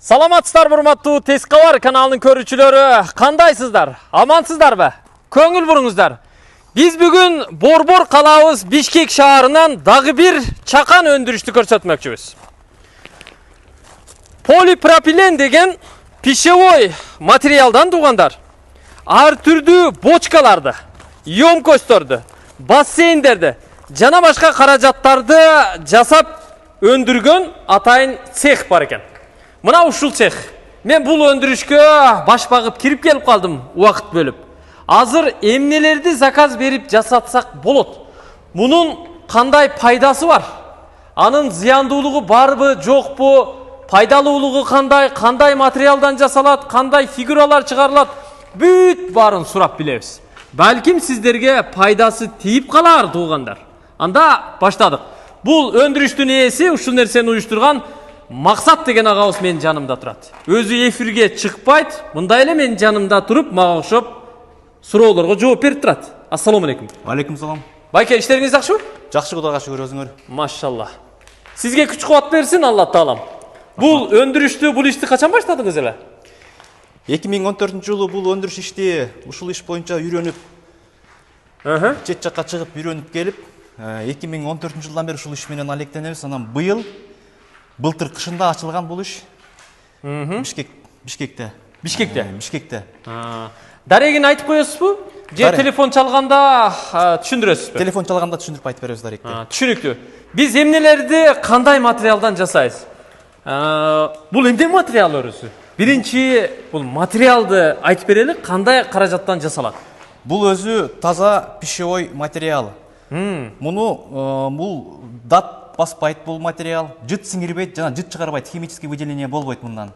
Саламатсыздар, урматтуу Тескабар каналынын көрүүчүлөрү, кандайсыздар? Амансыздарбы? Көңүл буруңуздар. Биз бүгүн Борбор калабыз Бишкек шаарынан дагы бир чакан өндүрүштү көрсөтмөкчүбүз. Полипропилен деген пищевой материалдан туугандар. Ар түрдүү бочкаларды, ёмкостторду, бассейндерди жана башка каражаттарды жасап өндүргөн атайын цех бар экен. Мына ушул цех. Мен бул өндүрүшкө баш багып кирип келип калдым, убакыт бөлүп. Азыр эмнелерди заказ берип жасатсак болот? Мунун кандай пайдасы бар? Анын зыяндуулугу барбы, жокпу? Пайдалуулугу кандай материалдан жасалат, кандай фигуралар чыгарылат? Бүт баарын сурап билебиз. Балким сиздерге пайдасы тийип калар, туугандар. Анда баштадык. Бул өндүрүштүн ээси, ушул нерсени уюштурган Максат деген агабыз менин жанымда турат. Өзү эфирге чыкпайт, мындай эле менин жанымда туруп, мага окшоп суроолорго жооп берип турат. Ассаламу алейкум. Алейкум салам. Байке, иштериңиз жакшыбы? Жакшы, Кудайга шүгүр, өзүңөр. Машалла. Сизге күч кубат берсин, Алла таалам. Бул өндүрүштү, бул ишти качан баштадыңыз эле? 2014-жылы бул өндүрүш ишти ушул иш боюнча үйрөнүп, чет жакка чыгып үйрөнүп келип, 2014-жылдан бери ушул иш менен алектенебиз. Анан былтыр кышында ачылган бул иш. Бишкекте. Дарегин айтып коесузбу? Же телефон чалганда түшүндүрөсүзбү? Телефон чалганда түшүндүрүп айтып беребиз даректе. Түшүнүктүү. Биз эмнелерди кандай материалдан жасайбыз? Бул эмне материал өзү? Биринчи бул материалды айтып берели, кандай каражаттан жасалат? Бул өзү таза пищевой материал. Бул дат баспайт бул материал, жыт сиңирбейт жана жыт чыгарбайт, химический выделение болбойт мындан.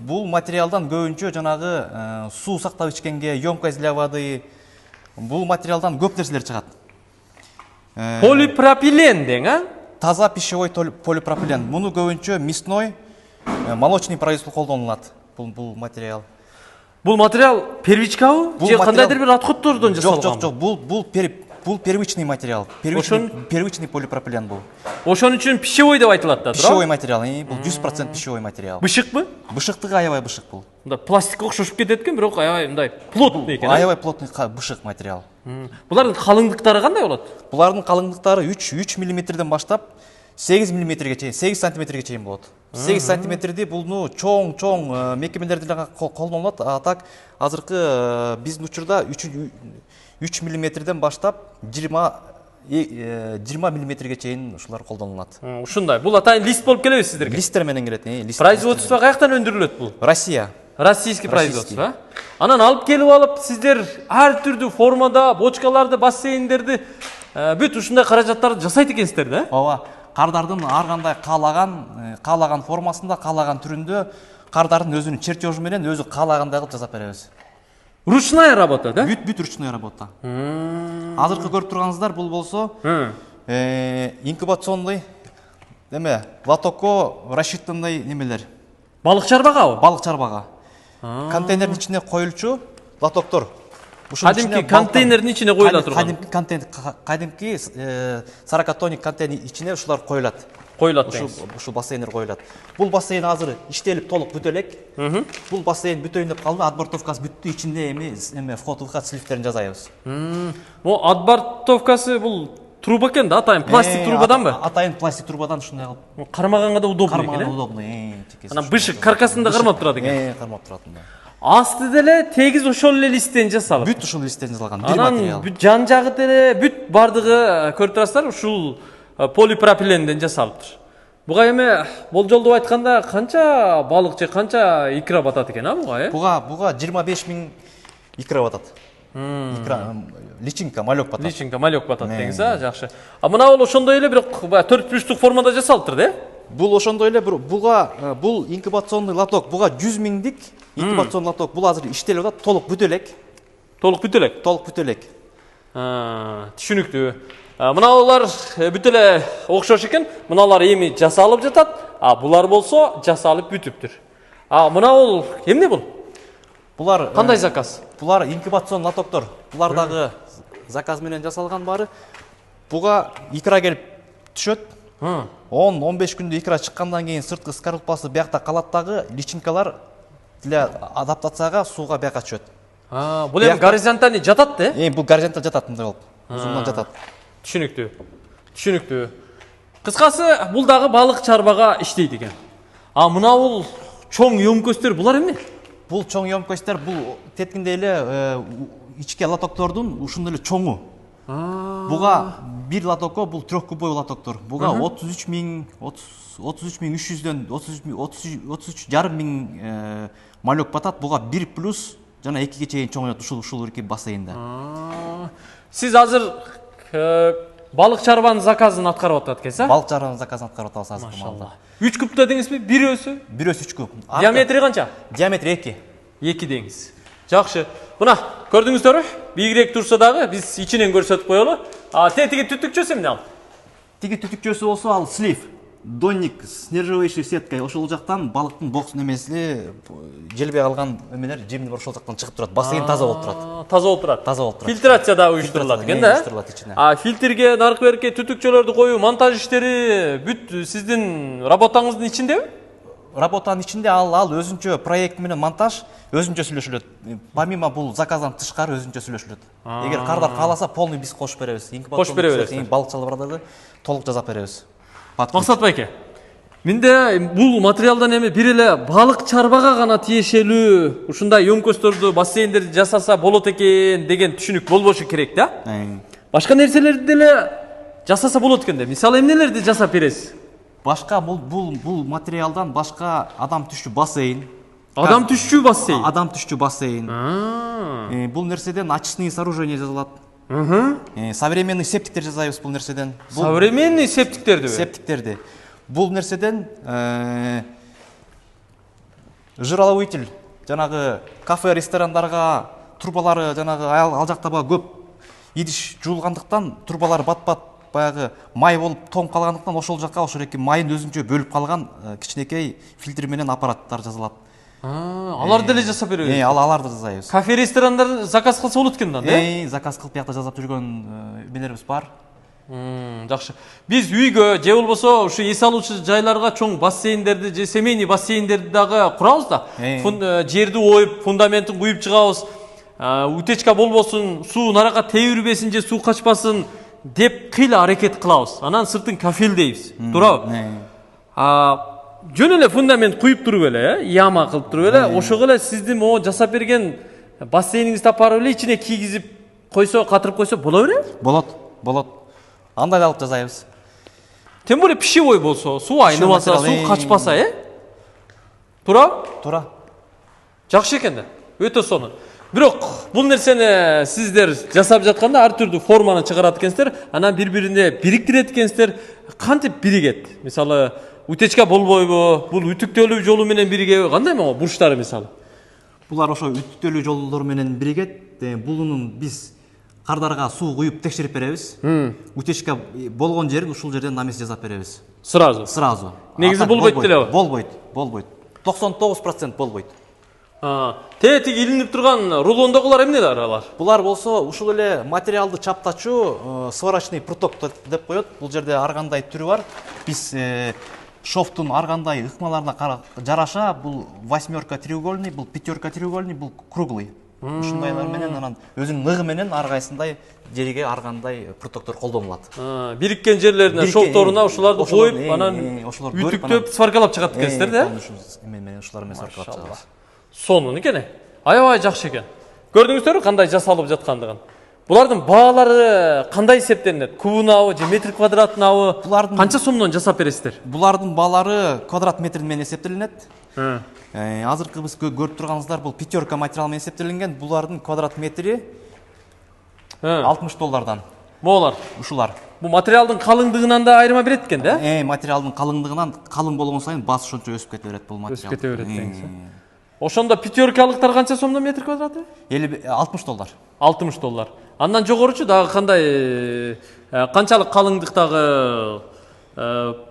Бул материалдан көбүнчө жанагы суу сактап ичкенге, емкость для воды, бул материалдан көп нерселер чыгат. Полипропилен дең, а? Таза пищевой полипропилен. Муну көбүнчө мясной, молочный производство колдонулат бул материал. Бул материал первичкабы? Же кандайдыр бир отходдордон жасалган? Жок, бул первичный материал. Первичный полипропилен бул. Ошон үчүн пищевой деп айтылат да, пищевой материал, бул 100% пищевой материал. Бышыкпы? Бышыктыгы аябай бышык бул. Мында пластикке окшошуп кетет экен, бирок аябай мындай плотный экен. Аябай плотный бышык материал. Булардын калыңдыктары кандай болот? Булардын калыңдыктары 3 мм баштап 8 мм-ге чейин, 8 см-ге чейин болот. 8 см-ди булну чоң мекемелерде деле колдонулат. А так азыркы биздин учурда 3 мм-ден баштап 20 мм-ге чейин ушулар колдонулат. Ушундай. Бул атайын лист болуп келеби сиздерге? Листтер менен келет. Производство каяктан өндүрүлөт бул? Россия. Российский производство. Анан алып келип алып, сиздер ар түрдүү формада бочкаларды, бассейндерди бүт ушундай каражаттарды жасайт экенсиздер да? Ооба. Кардардын ар кандай каалаган формасында, каалаган түрүндө кардардын өзүнүн чертежи менен өзү каалагандай кылып жасап беребиз. Ручная работа, да? Бүт ручная работа. Азыркы көрүп турганыңыздар бул болсо инкубационный лотокко рассчитанный немелер. Балык чарбагабы? Балык чарбага. Контейнердин ичине коюлчу лотоктор. Кадимки контейнердин ичине коюла турган. Кадимки 40 тонник контейнер ичине ушулар коюлат. Ушул бассейндер коюлат. Бул бассейн азыр иштелип толук бүтө элек. Бул бассейн бүтөйүн деп калды. Отбортовкасы бүттү, ичинде вход-выход слифтерин жасайбыз. Бул отбортовкасы бул труба экен да, атайын пластик трубаданбы? Атайын пластик трубадан ушундай кылып. Кармаганга да удобный экен. Кармаганга удобный. Анан бышык каркасында кармап турат экен. Кармап турат мында. Асты деле тегиз ошол эле листтен жасалып. Бүт ушул листтен жасалган бир материал. Анан бүт жан жагы деле бүт бардыгы көрүп турасыздар, ушул полипропиленден жасалыптыр. Буга эме болжолдоп айтканда канча балык же канча икра батат экен, а буга, Буга 25 000 икра батат. Личинка, малек батат. Личинка, малек батат деңиз, жакшы. А мына бул ошондой эле бирок 4 бурчтук формада жасалыптыр, да? Бул ошондой эле бул инкубационный лоток, буга 100 000дик инкубационный лоток. Бул азыр иштелип атат, толук бүтө элек. Толук бүтө элек. Түшүнүктүү. Мыналар бүт эле окшош экен. Мыналар эми жасалып жатат, а булар болсо жасалып бүтүптүр. Мына бул эмне бул? Булар кандай заказ? Булар инкубационный лотоктор. Булар дагы заказ менен жасалган баары. Буга икра келип түшөт. 10-15 күндө икра чыккандан кийин сырткы скорлупасы биякта калат дагы, личинкалар для адаптацияга сууга бияка түшөт. Бул эми горизонтальный жатат да? Бул горизонталь жатат мындай болуп. Узундан жатат. Түшүнүктүү. Түшүнүктүү. Кыскасы, бул дагы балык чарбага иштейт экен. Мына бул чоң ёмкөстөр булар эмне? Бул чоң ёмкөстөр бул теткинде эле ички лотоктордун ушундай эле чоңу. Буга бир лотоко бул 3 кубой лотоктор. Буга 33.300дөн 33,5 миң малек батат. Буга 1 плюс жана 2ге чейин чоңойот ушул эки бассейнде. Сиз азыр балык чарбанын заказын аткарып атат экенсиз, Балык чарбанын заказын аткарып атабыз азыр. Машалла. 3 куб дедиңизби? Бирөөсү? Бирөөсү 3 куб. Диаметри канча? Диаметри 2. 2 деңиз. Жакшы. Мына, көрдүңүздөрбү? Бийигирээк турса дагы биз ичинен көрсөтүп коелу. Тиги түтүкчөсү эмне ал? Тиги түтүкчөсү болсо ал слив. Донник с нержавеющей сеткой. Ошол жактан балыктын бокс немеси желбей калган эмелер жемдер ошол жактан чыгып турат. Бассейн таза болуп турат. Таза болуп турат. Таза болуп турат. Фильтрация да уюштурулат экен да? Уюштурулат ичине. Фильтрге, наркы берке түтүкчөлөрдү коюу, монтаж иштери бүт сиздин работаңыздын ичиндеби? Работанын ичинде ал өзүнчө проект менен монтаж өзүнчө сүйлөшүлөт. Помимо бул заказдан тышкары өзүнчө сүйлөшүлөт. Эгер кардар кааласа полный биз кошуп беребиз. Кошуп бере бересиз. Балыкчылардарды толук жасап беребиз. Максат байке. Менде бул материалдан эми бир эле балык чарбага гана тиешелүү ушундай ёмкөстөрдү, бассейндерди жасаса болот экен деген түшүнүк болбошу керек да? Башка нерселерди деле жасаса болот экен да. Мисалы эмнелерди жасап бересиз? Башка бул материалдан башка адам түшчү бассейн. Адам түшчү бассейн. Адам түшчү бассейн. Бул нерседен очистные сооружения жасалат. Современный септиктер жасайбыз бул нерседен. Современный септиктерди? Септиктерди. Бул нерседен жираловитель, жанагы кафе, ресторандарга трубалары жанагы ал жактаба көп идиш жуулгандыктан трубалары бат-бат баягы май болуп тоң калгандыктан ошол жакка ошол эки майын өзүнчө бөлүп калган кичинекей фильтр менен аппараттар жасалат. Аларды деле жасап беребиз. Аларды жасайбыз. Кафе, ресторандар заказ кылса болот экен да? Заказ кылып биякта жасап жүргөн эмелерибиз бар. Жакшы. Биз үйгө же болбосо ушу эс алуучу жайларга чоң бассейндерди же семейный бассейндерди дагы курабыз да. Жерди оюп, фундаментин куюп чыгабыз. Утечка болбосун, суу наракка тебирбесин же суу качпасын деп кыйла аракет кылабыз. Анан сыртын кафелдейбиз. Туурабы? Жөн эле фундамент куюп туруп эле, яма кылып туруп эле, ошого эле сиздин могу жасап берген бассейниңизди апарып эле ичине кийгизип койсо, катырып койсо боло береби? Болот. Андай да алып жасайбыз. Тем более пищевой болсо, суу айныбаса, суу качпаса, Туура? Жакшы экен да. Өтө сонун. Бирок бул нерсени сиздер жасап жатканда ар түрдүү форманы чыгарат экенсиздер, анан бири-бирине бириктирет экенсиздер. Кантип биригет? Мисалы, утечка болбойбу? Бул үтүктөлүү жолу менен биригеби? Кандай могу бурчтары мисалы? Булар ошо үтүктөлүү жолдору менен биригет. Булунун биз кардарга суу куюп текшерип беребиз. Утечка болгон жерин ушул жерден намес жасап беребиз. Сразу. Негизи болбойт делеби? Болбойт. 99% болбойт. Тетик илинип турган рулондогулар эмнелер алар? Булар болсо ушул эле материалды чаптачу сварочный пруток деп коет. Бул жерде ар кандай түрү бар. Биз шофтун ар кандай ыкмаларына жараша бул 8 треугольный, бул 5 треугольный, бул круглый. Ушундайлар менен анан өзүнүн ыгы менен ар кайсындай жерге ар кандай протоктор колдонулат. Бириккен жерлерине, шофторуна ушуларды коюп, анан үтүктөп сваркалап чыгат экенсиздер да? Мен ушулар менен сваркалап чыгабыз. Сонун экен. Аябай жакшы экен. Көрдүңүздөрбү кандай жасалып жаткандыгын? Булардын баалары кандай эсептелет? Кубунабы же метр квадратынабы? Канча сомдон жасап бересиздер? Булардын баалары квадрат метр менен эсептелинет. Азыркы биз көрүп турганыңыздар бул 5 материал менен эсептелинген. Булардын квадрат метри $60. Моолар, ушулар. Бул материалдын калыңдыгынан да айырма берет экен да? Материалдын калыңдыгынан калың болгон сайын баш ошончо өсүп кете берет бул материал. Өсүп кете берет деңиз. Ошондо $5-алыктар канча сомдон метр квадраты? $60. $60. Андан жогоручу дагы кандай канчалык калыңдыктагы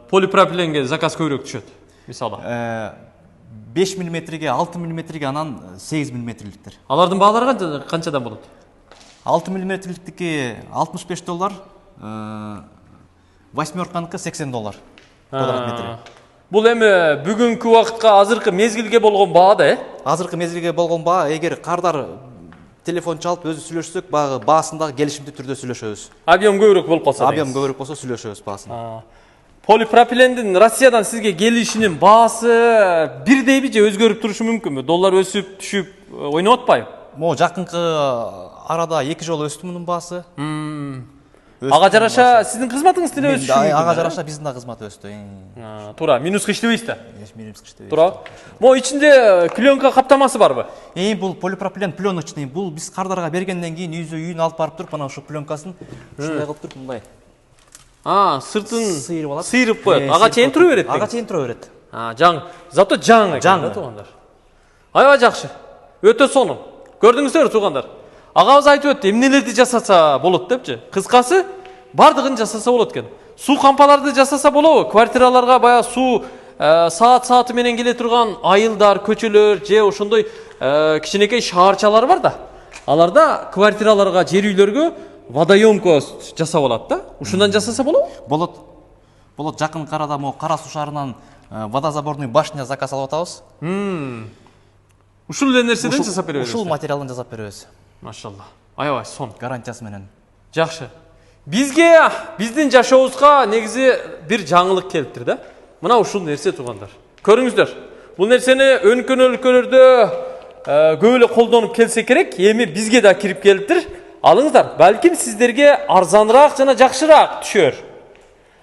полипропиленге заказ көбүрөөк түшөт? Мисалы 5 мм, 6 мм, анан 8 мм-ликтер. Алардын баалары канчадан болот? 6 мм-ликтики $65, 8 $80 квадрат метри. Бул эми бүгүнкү убакытка азыркы мезгилге болгон баа да, Азыркы мезгилге болгон баа, эгер кардар телефон чалып өзү сүйлөшсөк, багы баасындагы келишимдүү түрдө сүйлөшөбүз. Объем көбүрөөк болуп калса. Объем көбүрөөк болсо сүйлөшөбүз баасын. Полипропилендин Россиядан сизге келишинин баасы бирдейби же өзгөрүп турушу мүмкүнбү? Доллар өсүп, түшүп ойноп атпайбы? Могу жакынкы арада 2 жолу өстү мунун баасы. Ага жараша сиздин кызматыңыз деле өсүшү мүмкүн. Ага жараша биздин да кызмат өстү. Туура, минуска иштебейсиз да. Минус иштебейт. Туура. Могу ичинде пленка каптамасы барбы? Бул полипропилен пленочный. Бул биз кардарга бергенден кийин үйүнө алып барып туруп, мына ушул пленкасын ушундай кылып туруп мындай. Сыртын Сыйырып алат. Сыйырып коет. Ага чейин тура берет. Ага чейин тура берет. Жаң. Зато жаң экен да туугандар. Аябай жакшы. Өтө сонун. Көрдүңүздөрбү туугандар? Агабыз айтып өттү, эмнелерди жасаса болот депчи. Кыскасы, бардыгын жасаса болот экен. Суу кампаларды жасаса болобу? Квартираларга баягы суу саат менен келе турган айылдар, көчөлөр же ошондой кичинекей шаарчалар бар да. Аларда квартираларга, жер үйлөргө водоемкост жасап алат да. Ушундан жасаса болобу? Болот. Болот, жакын арада могу Кара суу шаарынан водозаборный башня заказ алып атабыз. Ушул эле нерседен жасап беребиз. Ушул материалдан жасап беребиз. Машалла. Аябай сон. Гарантиясы менен. Жакшы. Бизге, биздин жашообузга негизи бир жаңылык келиптир да. Мына ушул нерсе туугандар. Көрүңүздөр. Бул нерсени өнкөн өлкөлөрдө көп эле колдонуп келсе керек, эми бизге да кирип келиптир. Алыңыздар, балким сиздерге арзаныраак жана жакшыраак түшөр.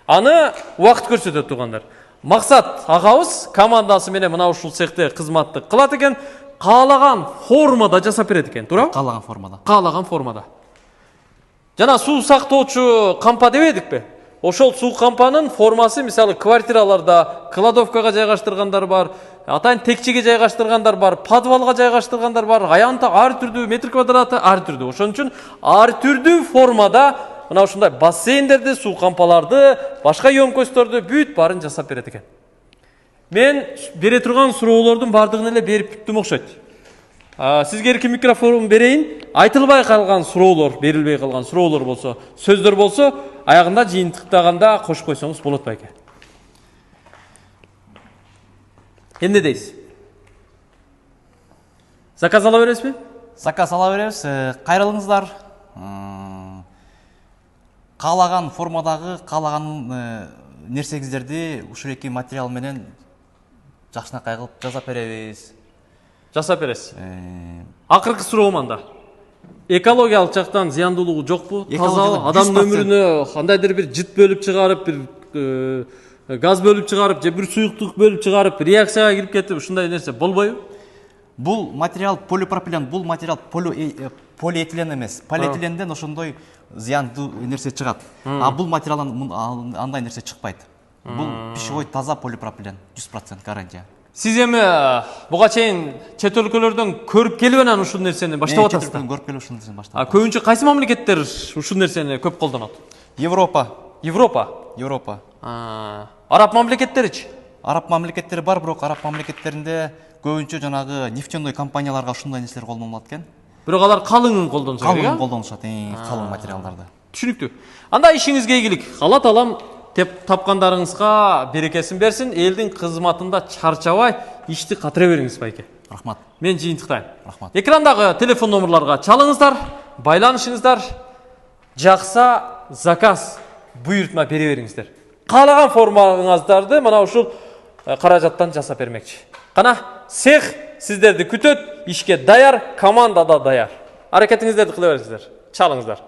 Аны убакыт көрсөтөт туугандар. Максат агабыз командасы менен мына ушул цехте кызматты кылат экен, каалаган формада жасап берет экен, туурабы? Каалаган формада. Каалаган формада. Жана суу сактоочу кампа дебедикпи? Ошол суу кампанын формасы мисалы квартираларда кладовкага жайгаштыргандар бар, атайын текчеге жайгаштыргандар бар, подвалга жайгаштыргандар бар, аянта ар түрдүү метр квадраты ар түрдүү. Ошон үчүн ар түрдүү формада мына ушундай бассейндерди, суу кампаларды, башка емкостторду бүт баарын жасап берет экен. Мен бере турган суроолордун бардыгын эле берип бүттүм окшойт. Сизге эркин микрофон берейин. Айтылбай калган суроолор, берилбей калган суроолор болсо, сөздөр болсо, аягында жыйынтыктаганда кошуп койсоңуз болот байке. Эмне дейсиз? Заказ ала бересизби? Заказ ала беребиз. Кайрылыңыздар. Каалаган формадагы, каалаган нерсеңиздерди ушул эки материал менен жакшынакай кылып жасап беребиз. Жасап бересиз. Акыркы суроом анда. Экологиялык жактан зыяндуулугу жокпу? Таза адамдын өмүрүнө кандайдыр бир жыт бөлүп чыгарып, бир газ бөлүп чыгарып, же бир суюктук бөлүп чыгарып, реакцияга кирип кетип, ушундай нерсе болбойбу? Бул материал полипропилен, бул материал полиэтилен эмес. Полиэтиленден ошондой зыяндуу нерсе чыгат. А бул материалдан андай нерсе чыкпайт. Бул пищевой таза полипропилен, 100% гарантия. Сиз эми буга чейин чет өлкөлөрдөн көрүп келип анан ушул нерсени баштап атасыздар. Көрүп келип ушул нерсени баштап. Көбүнчө кайсы мамлекеттер ушул нерсени көп колдонот? Европа. Европа. Араб мамлекеттеричи? Араб мамлекеттери бар, бирок араб мамлекеттеринде көбүнчө жанагы нефтяной компанияларга ушундай нерселер колдонулат экен. Бирок алар калыңын колдонушат. Калың колдонушат, калың материалдарды. Түшүнүктүү. Анда ишиңизге ийгилик. Алла таалам тапкандарыңызга берекесин берсин. Элдин кызматында чарчабай ишти катыра бериңиз байке. Рахмат. Мен жыйынтыктайм. Рахмат. Экрандагы телефон номерларга чалыңыздар, байланышыңыздар. Жакса заказ буйртма бере бериңиздер. Каалаган формаңыздарды мына ушул каражаттан жасап бермекчи. Кана цех сиздерди күтөт, ишке даяр, команда да даяр. Аракетиңиздерди кыла бериңиздер. Чалыңыздар.